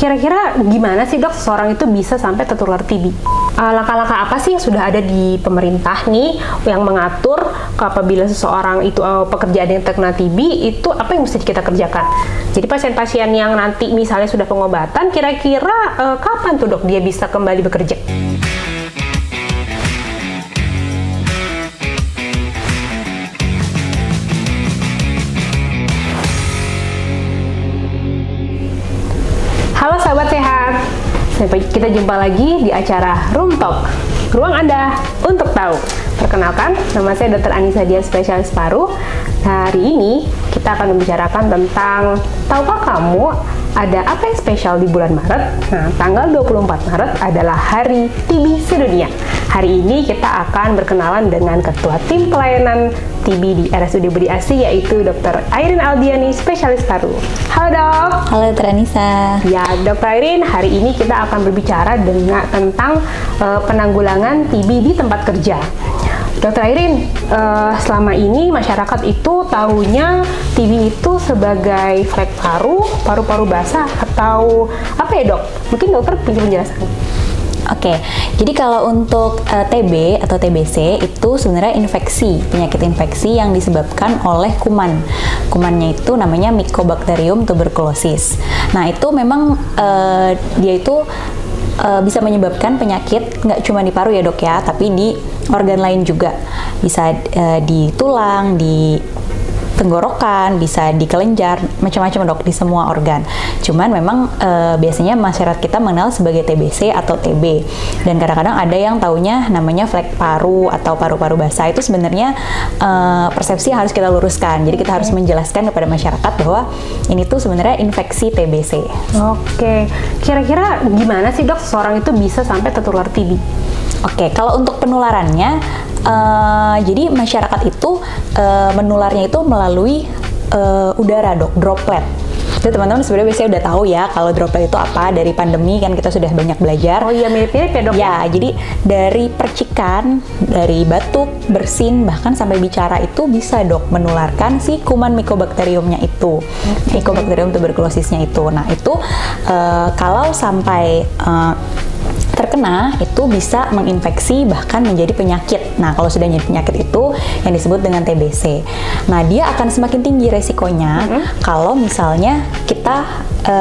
Kira-kira gimana sih dok seseorang itu bisa sampai tertular TB? Langkah-langkah apa sih yang sudah ada di pemerintah nih yang mengatur apabila seseorang itu pekerjaan yang terkena TB itu apa yang mesti kita kerjakan? Jadi pasien-pasien yang nanti misalnya sudah pengobatan, kira-kira kapan tuh dok dia bisa kembali bekerja? Halo sahabat sehat, kita jumpa lagi di acara Room Talk, ruang Anda untuk tahu. Perkenalkan, nama saya Dr. Anissa Dian, spesialis paru. Hari ini kita akan membicarakan tentang tahukah kamu ada apa yang spesial di bulan Maret? Nah, tanggal 24 Maret adalah Hari TB Sedunia. Hari ini kita akan berkenalan dengan Ketua Tim Pelayanan TB di RSUD Budi Asih, yaitu Dr. Airin Aldiani, spesialis paru. Halo dok. Halo Dr. Anissa. Ya, Dr. Airin, hari ini kita akan berbicara tentang penanggulangan TB di tempat kerja. Dr. Airin, selama ini masyarakat itu tahunya TB itu sebagai flek paru-paru basah atau apa ya dok? Mungkin dokter punya penjelasan. Oke, jadi kalau untuk TB atau TBC itu sebenarnya penyakit infeksi yang disebabkan oleh kuman. Kumannya itu namanya Mycobacterium tuberculosis. Nah itu memang dia itu bisa menyebabkan penyakit nggak cuma di paru ya dok ya, tapi di organ lain juga. Bisa di tulang, di tenggorokan, bisa di kelenjar, macam-macam dok, di semua organ. Cuman memang biasanya masyarakat kita mengenal sebagai TBC atau TB. Dan kadang-kadang ada yang taunya namanya flek paru atau paru-paru basah. Itu sebenarnya persepsi yang harus kita luruskan. Jadi kita harus menjelaskan kepada masyarakat bahwa ini tuh sebenarnya infeksi TBC. Oke, kira-kira gimana sih dok seseorang itu bisa sampai tertular TB? Oke, kalau untuk penularannya, jadi masyarakat itu menularnya itu melalui udara dok, droplet. Jadi teman-teman sebenarnya biasanya udah tahu ya kalau droplet itu apa, dari pandemi kan kita sudah banyak belajar. Oh iya, mirip-mirip ya dok? Ya, jadi dari percikan, dari batuk, bersin, bahkan sampai bicara itu bisa dok menularkan si kuman Mycobacteriumnya itu, Mycobacterium tuberculosisnya itu. Nah itu kalau sampai terkena itu bisa menginfeksi bahkan menjadi penyakit. Nah, kalau sudah menjadi penyakit itu yang disebut dengan TBC. Nah, dia akan semakin tinggi resikonya kalau misalnya kita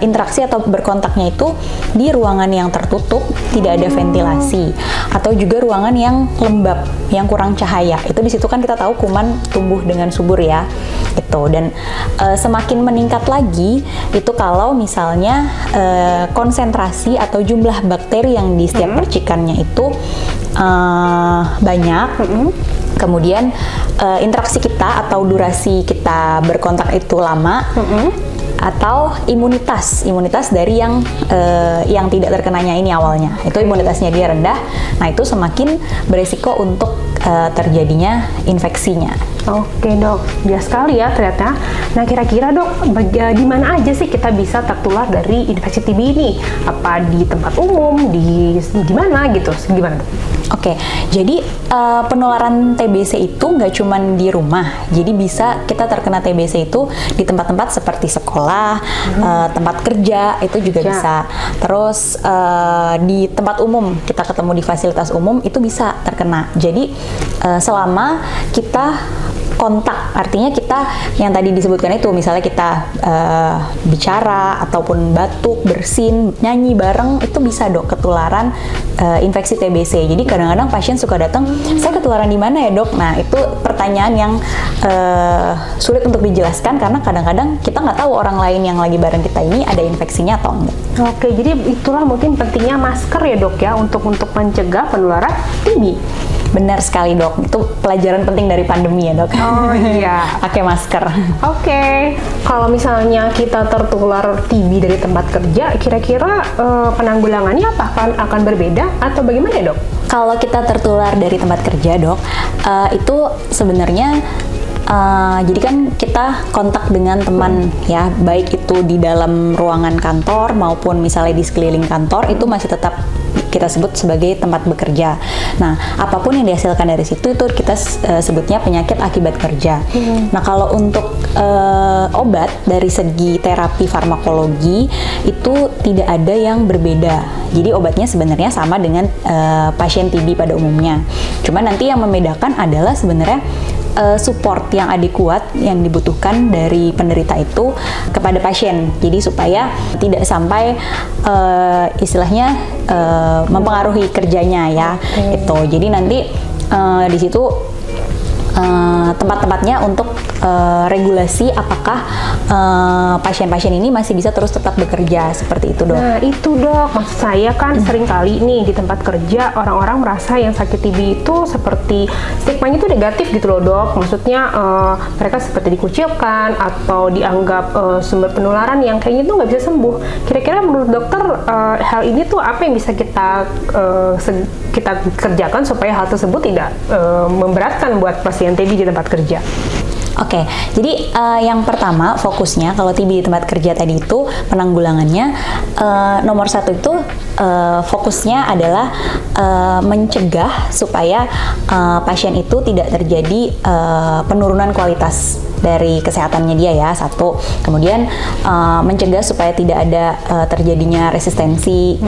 interaksi atau berkontaknya itu di ruangan yang tertutup, tidak ada ventilasi, atau juga ruangan yang lembab, yang kurang cahaya. Itu di situ kan kita tahu kuman tumbuh dengan subur ya. Itu dan semakin meningkat lagi itu kalau misalnya konsentrasi atau jumlah bakteri yang di setiap percikannya itu banyak. Kemudian interaksi kita atau durasi kita berkontak itu lama, atau imunitas dari yang tidak terkenanya ini awalnya itu imunitasnya dia rendah. Nah itu semakin beresiko untuk terjadinya infeksinya. Oke dok, jelas sekali ya ternyata. Nah kira-kira dok, di mana aja sih kita bisa tertular dari infeksi TB ini? Apa di tempat umum, di mana gitu? Gimana dok? Oke, jadi penularan TBC itu nggak cuma di rumah. Jadi bisa kita terkena TBC itu di tempat-tempat seperti sekolah, tempat kerja itu juga bisa. Terus di tempat umum, kita ketemu di fasilitas umum itu bisa terkena. Jadi selama kita kontak, artinya kita yang tadi disebutkan itu, misalnya kita bicara ataupun batuk, bersin, nyanyi bareng, itu bisa dok ketularan infeksi TBC. Jadi kadang-kadang pasien suka datang, saya ketularan di mana ya dok? Nah itu pertanyaan yang sulit untuk dijelaskan karena kadang-kadang kita nggak tahu orang lain yang lagi bareng kita ini ada infeksinya atau enggak. Oke, jadi itulah mungkin pentingnya masker ya dok ya untuk mencegah penularan TB. Benar sekali dok, itu pelajaran penting dari pandemi ya dok. Oh iya, pakai masker. Oke, kalau misalnya kita tertular TB dari tempat kerja, kira-kira penanggulangannya apakah akan berbeda atau bagaimana ya dok? Kalau kita tertular dari tempat kerja dok, itu sebenarnya jadi kan kita kontak dengan teman ya, baik itu di dalam ruangan kantor maupun misalnya di sekeliling kantor, itu masih tetap kita sebut sebagai tempat bekerja. Nah, apapun yang dihasilkan dari situ itu kita sebutnya penyakit akibat kerja. Nah, kalau untuk obat dari segi terapi farmakologi itu tidak ada yang berbeda. Jadi obatnya sebenarnya sama dengan pasien TB pada umumnya. Cuma nanti yang membedakan adalah sebenarnya support yang adekuat yang dibutuhkan dari penderita itu kepada pasien. Jadi supaya tidak sampai istilahnya mempengaruhi kerjanya ya. Itu. Jadi nanti di situ tempat-tempatnya untuk regulasi apakah pasien-pasien ini masih bisa terus tetap bekerja seperti itu, Dok. Nah itu, Dok, maksud saya kan sering kali nih di tempat kerja orang-orang merasa yang sakit TB itu seperti stigmanya itu negatif gitu loh, Dok. Maksudnya mereka seperti dikucilkan atau dianggap sumber penularan yang kayaknya tuh nggak bisa sembuh. Kira-kira menurut dokter hal ini tuh apa yang bisa kita kerjakan supaya hal tersebut tidak memberatkan buat pasien TB di tempat kerja? Oke, jadi yang pertama fokusnya kalau TB di tempat kerja tadi itu penanggulangannya nomor satu itu fokusnya adalah mencegah supaya pasien itu tidak terjadi penurunan kualitas dari kesehatannya dia ya, satu. Kemudian mencegah supaya tidak ada terjadinya resistensi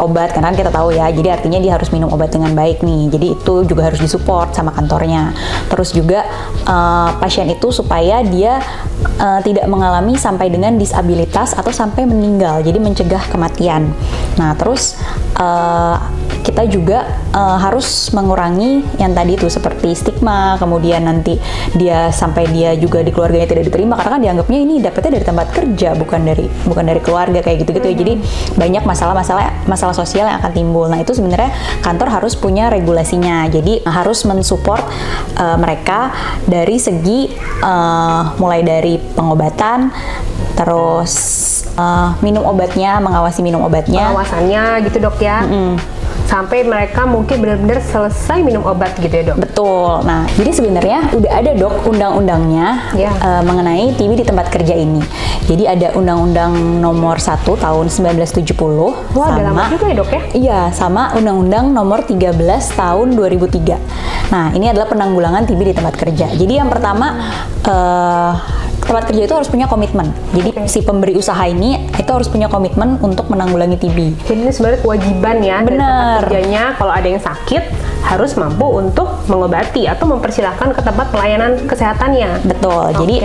obat, karena kita tahu ya, jadi artinya dia harus minum obat dengan baik nih, jadi itu juga harus disupport sama kantornya. Terus juga pasien itu supaya dia tidak mengalami sampai dengan disabilitas atau sampai meninggal, jadi mencegah kematian. Nah terus kita juga harus mengurangi yang tadi itu seperti stigma, kemudian nanti dia sampai dia juga di keluarganya tidak diterima karena kan dianggapnya ini dapetnya dari tempat kerja bukan dari keluarga kayak gitu-gitu ya. Jadi banyak masalah sosial yang akan timbul. Nah itu sebenarnya kantor harus punya regulasinya. Jadi harus mensupport mereka dari segi mulai dari pengobatan, terus minum obatnya, mengawasi minum obatnya, pengawasannya gitu, Dok ya. Sampai mereka mungkin benar-benar selesai minum obat gitu ya, Dok? Betul. Nah, jadi sebenarnya udah ada, Dok, undang-undangnya mengenai TB di tempat kerja ini. Jadi ada Undang-Undang Nomor 1 tahun 1970. Wah, udah lama juga ya, Dok ya? Iya, sama Undang-Undang Nomor 13 tahun 2003. Nah, ini adalah penanggulangan TB di tempat kerja. Jadi yang pertama, tempat kerja itu harus punya komitmen. Jadi si pemberi usaha ini itu harus punya komitmen untuk menanggulangi TB. Jadi ini sebenarnya kewajiban ya dari tempat kerjanya, kalau ada yang sakit harus mampu untuk mengobati atau mempersilahkan ke tempat pelayanan kesehatannya. Betul. Jadi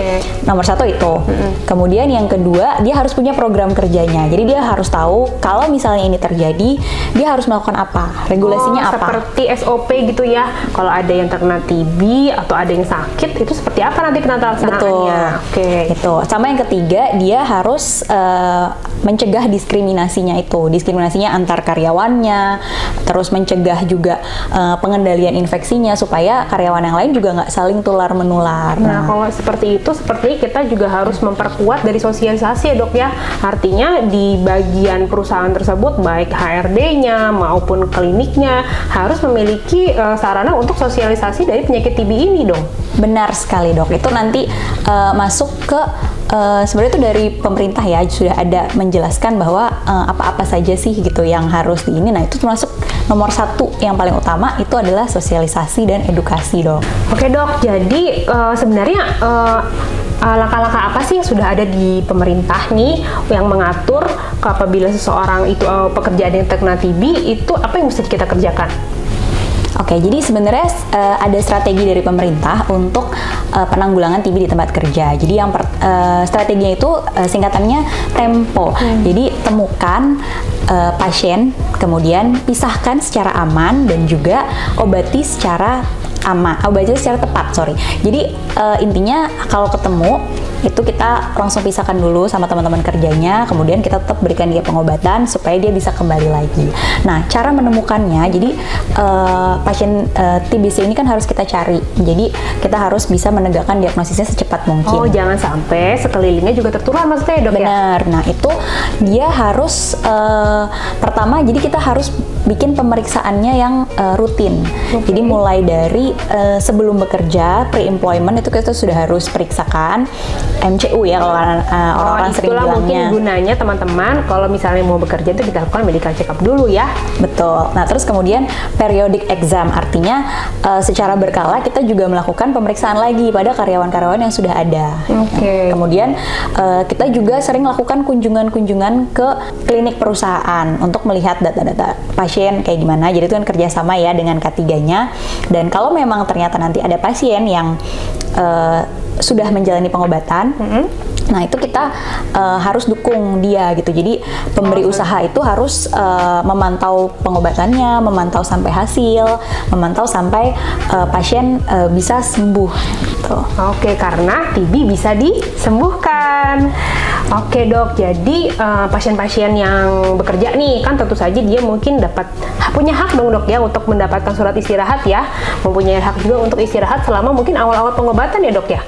nomor satu itu. Kemudian yang kedua, dia harus punya program kerjanya. Jadi dia harus tahu kalau misalnya ini terjadi, dia harus melakukan apa, regulasinya apa. Seperti SOP gitu ya. Kalau ada yang terkena TB atau ada yang sakit, itu seperti apa nanti penata laksanaannya? Betul. Itu. Sama yang ketiga, dia harus mencegah diskriminasinya itu. Diskriminasinya antar karyawannya, terus mencegah juga pengendalian infeksinya supaya karyawan yang lain juga nggak saling tular-menular. Nah, kalau seperti itu, seperti kita juga harus memperkuat dari sosialisasi ya, Dok ya. Artinya di bagian perusahaan tersebut, baik HRD-nya maupun kliniknya harus memiliki sarana untuk sosialisasi dari penyakit TB ini dong. Benar sekali, Dok. Itu nanti masuk ke sebenarnya itu dari pemerintah ya, sudah ada menjelaskan bahwa apa-apa saja sih gitu yang harus di ini. Nah itu termasuk nomor satu yang paling utama itu adalah sosialisasi dan edukasi, Dok. Oke, Dok, jadi sebenarnya langkah-langkah apa sih yang sudah ada di pemerintah nih yang mengatur apabila seseorang itu pekerjaan yang terkena TB itu apa yang mesti kita kerjakan? Oke, jadi sebenarnya ada strategi dari pemerintah untuk penanggulangan TB di tempat kerja. Jadi yang strateginya itu singkatannya TEMPO. Jadi temukan pasien, kemudian pisahkan secara aman dan juga obati secara tepat. Jadi intinya kalau ketemu itu kita langsung pisahkan dulu sama teman-teman kerjanya, kemudian kita tetap berikan dia pengobatan supaya dia bisa kembali lagi. Nah, cara menemukannya, jadi pasien TBC ini kan harus kita cari. Jadi kita harus bisa menegakkan diagnosisnya secepat mungkin. Oh, jangan sampai sekelilingnya juga tertular maksudnya ya, Dok? Benar. Ya? Nah, itu dia harus pertama, jadi kita harus bikin pemeriksaannya yang rutin. Oke. Jadi mulai dari sebelum bekerja, pre-employment itu kita sudah harus periksakan MCU ya kalau orang-orang sering itulah mungkin bilangnya. gunanya teman-teman kalau misalnya mau bekerja itu kita lakukan medical check up dulu ya. Betul. Nah, terus kemudian periodic exam, artinya secara berkala kita juga melakukan pemeriksaan lagi pada karyawan-karyawan yang sudah ada. Oke. Kemudian kita juga sering lakukan kunjungan-kunjungan ke klinik perusahaan untuk melihat data-data pasien kayak gimana. Jadi itu kan kerjasama ya dengan K3-nya. Dan kalau memang ternyata nanti ada pasien yang sudah menjalani pengobatan, nah itu kita harus dukung dia gitu. Jadi pemberi usaha itu harus memantau pengobatannya, memantau sampai hasil, memantau sampai pasien bisa sembuh gitu. Oke, karena TB bisa disembuhkan. Oke dok, jadi pasien-pasien yang bekerja nih kan tentu saja dia mungkin punya hak dong dok ya untuk mendapatkan surat istirahat ya, mempunyai hak juga untuk istirahat selama mungkin awal-awal pengobatan ya dok ya.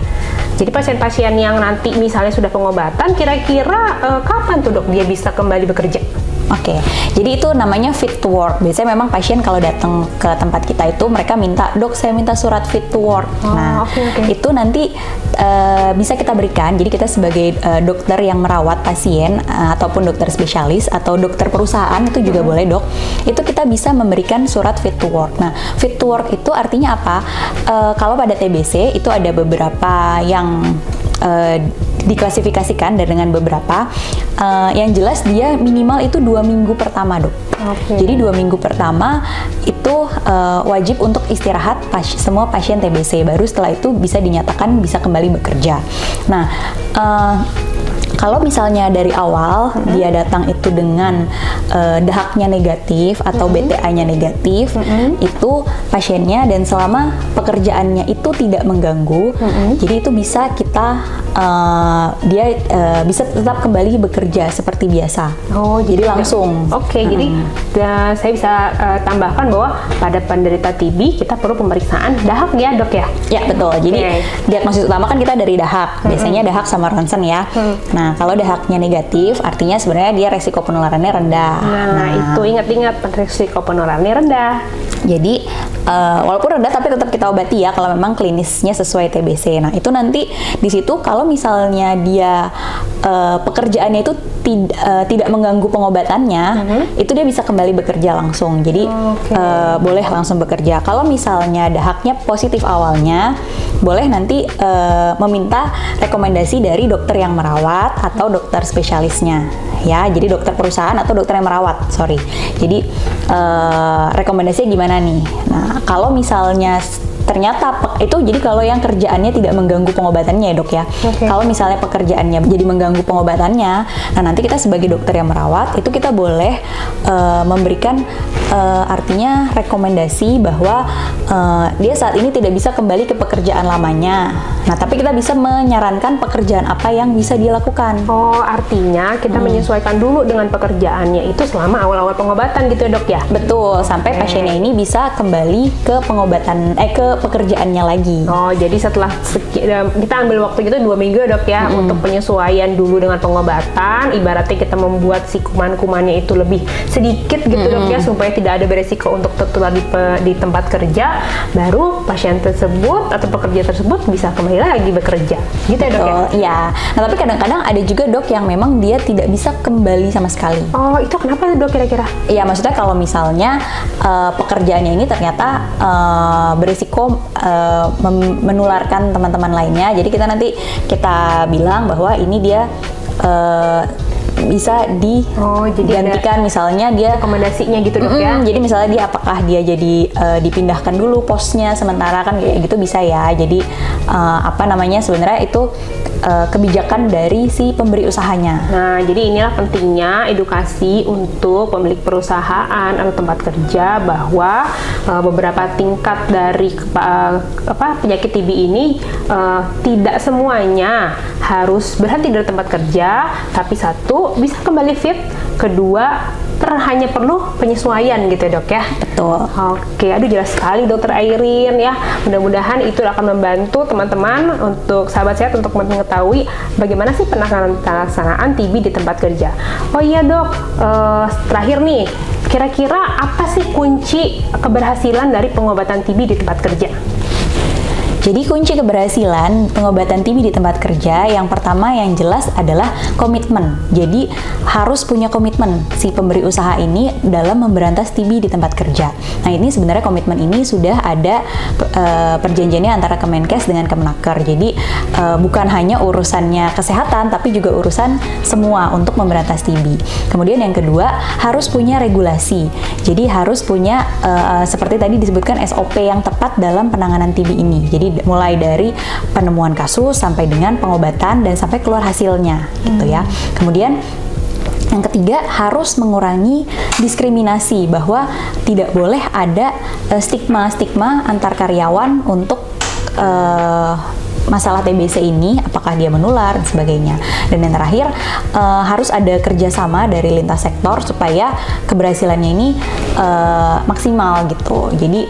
Jadi pasien-pasien yang nanti misalnya sudah pengobatan, kira-kira kapan tuh dok dia bisa kembali bekerja? Oke, jadi itu namanya fit to work. Biasanya memang pasien kalau datang ke tempat kita itu mereka minta, dok saya minta surat fit to work. Oke. Itu nanti bisa kita berikan. Jadi kita sebagai dokter yang merawat pasien ataupun dokter spesialis atau dokter perusahaan itu juga boleh dok. Itu kita bisa memberikan surat fit to work. Nah, fit to work itu artinya apa? Kalau pada TBC itu ada beberapa yang diklasifikasikan dan dengan beberapa yang jelas dia minimal itu 2 minggu pertama dok. Oke. Jadi 2 minggu pertama itu wajib untuk istirahat semua pasien TBC, baru setelah itu bisa dinyatakan bisa kembali bekerja. Nah, kalau misalnya dari awal dia datang itu dengan dahaknya negatif atau BTA-nya negatif, itu pasiennya dan selama pekerjaannya itu tidak mengganggu, jadi itu bisa kita dia bisa tetap kembali bekerja seperti biasa. Oh, jadi langsung. Oke, jadi saya bisa tambahkan bahwa pada penderita TB kita perlu pemeriksaan dahak ya dok ya? Ya betul. Jadi diagnosis utama kan kita dari dahak. Biasanya dahak sama ronsen ya. Nah, kalau dahaknya negatif, artinya sebenarnya dia resiko penularannya rendah. Nah, itu ingat-ingat resiko penularannya rendah. Jadi walaupun rendah tapi tetap kita obati ya kalau memang klinisnya sesuai TBC. Nah, itu nanti di situ kalau misalnya dia pekerjaannya itu tidak mengganggu pengobatannya, itu dia bisa kembali bekerja langsung. Jadi boleh langsung bekerja. Kalau misalnya dahaknya positif awalnya, boleh nanti meminta rekomendasi dari dokter yang merawat atau dokter spesialisnya. Ya, jadi dokter perusahaan atau dokter yang merawat, sorry. Jadi rekomendasinya gimana nih? Nah, kalau misalnya ternyata itu jadi kalau yang kerjaannya tidak mengganggu pengobatannya ya dok ya. Kalau misalnya pekerjaannya jadi mengganggu pengobatannya, nah nanti kita sebagai dokter yang merawat itu kita boleh memberikan artinya rekomendasi bahwa dia saat ini tidak bisa kembali ke pekerjaan lamanya. Nah tapi kita bisa menyarankan pekerjaan apa yang bisa dia lakukan. Oh, artinya kita menyesuaikan dulu dengan pekerjaannya itu selama awal-awal pengobatan gitu ya dok ya? Betul, sampai pasiennya ini bisa kembali ke pengobatan ke pekerjaannya lagi. Oh, jadi setelah kita ambil waktu gitu 2 minggu dok ya untuk penyesuaian dulu dengan pengobatan. Ibaratnya kita membuat si kuman-kumannya itu lebih sedikit gitu dok ya, supaya tidak ada beresiko untuk tertular di tempat kerja. Baru pasien tersebut atau pekerja tersebut bisa kembali lagi bekerja. Gitu ya dok ya? Iya. Nah tapi kadang-kadang ada juga dok yang memang dia tidak bisa kembali sama sekali. Oh, itu kenapa dok kira-kira? Iya, maksudnya kalau misalnya pekerjaannya ini ternyata berisiko menularkan teman-teman lainnya. Jadi kita bilang bahwa ini dia bisa digantikan, misalnya dia rekomendasinya gitu dok ya. Jadi misalnya dia apakah dia jadi dipindahkan dulu posnya sementara kan kayak gitu bisa ya. Jadi sebenarnya itu kebijakan dari si pemberi usahanya. Nah, jadi inilah pentingnya edukasi untuk pemilik perusahaan atau tempat kerja bahwa beberapa tingkat dari penyakit TB ini tidak semuanya harus berhenti dari tempat kerja, tapi satu bisa kembali fit kedua hanya perlu penyesuaian gitu ya dok ya. Betul. Oke, aduh jelas sekali dokter Airin ya. Mudah-mudahan itu akan membantu teman-teman untuk sahabat sehat untuk mengetahui bagaimana sih pelaksanaan TB di tempat kerja. Oh iya dok, terakhir nih, kira-kira apa sih kunci keberhasilan dari pengobatan TB di tempat kerja? Jadi kunci keberhasilan pengobatan TB di tempat kerja yang pertama yang jelas adalah komitmen. Jadi harus punya komitmen si pemberi usaha ini dalam memberantas TB di tempat kerja. Nah ini sebenarnya komitmen ini sudah ada perjanjiannya antara Kemenkes dengan Kemenaker. Jadi bukan hanya urusannya kesehatan tapi juga urusan semua untuk memberantas TB. Kemudian yang kedua harus punya regulasi. Jadi harus punya seperti tadi disebutkan SOP yang tepat dalam penanganan TB ini. Jadi mulai dari penemuan kasus sampai dengan pengobatan dan sampai keluar hasilnya gitu ya. Kemudian yang ketiga harus mengurangi diskriminasi, bahwa tidak boleh ada stigma-stigma antar karyawan untuk masalah TBC ini, apakah dia menular dan sebagainya. Dan yang terakhir harus ada kerjasama dari lintas sektor supaya keberhasilannya ini maksimal gitu. Jadi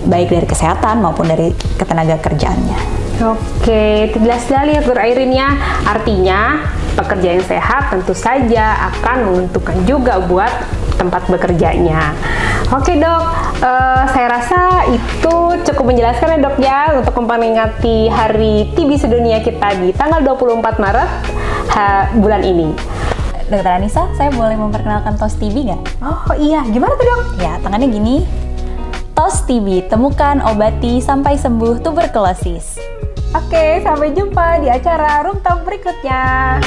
baik dari kesehatan maupun dari ketenaga kerjaannya. Oke, jelas sekali ya Dr. Airin ya. Artinya pekerja yang sehat tentu saja akan menguntungkan juga buat tempat bekerjanya. Oke dok, saya rasa itu cukup menjelaskan ya dok ya untuk memperingati Hari TB Sedunia kita di tanggal 24 Maret bulan ini. Dokter Anissa, saya boleh memperkenalkan tos TB nggak? Oh iya, gimana tuh dok? Ya, tangannya gini. Tos TB, temukan, obati, sampai sembuh tuberkulosis. Oke, sampai jumpa di acara Room Talk berikutnya.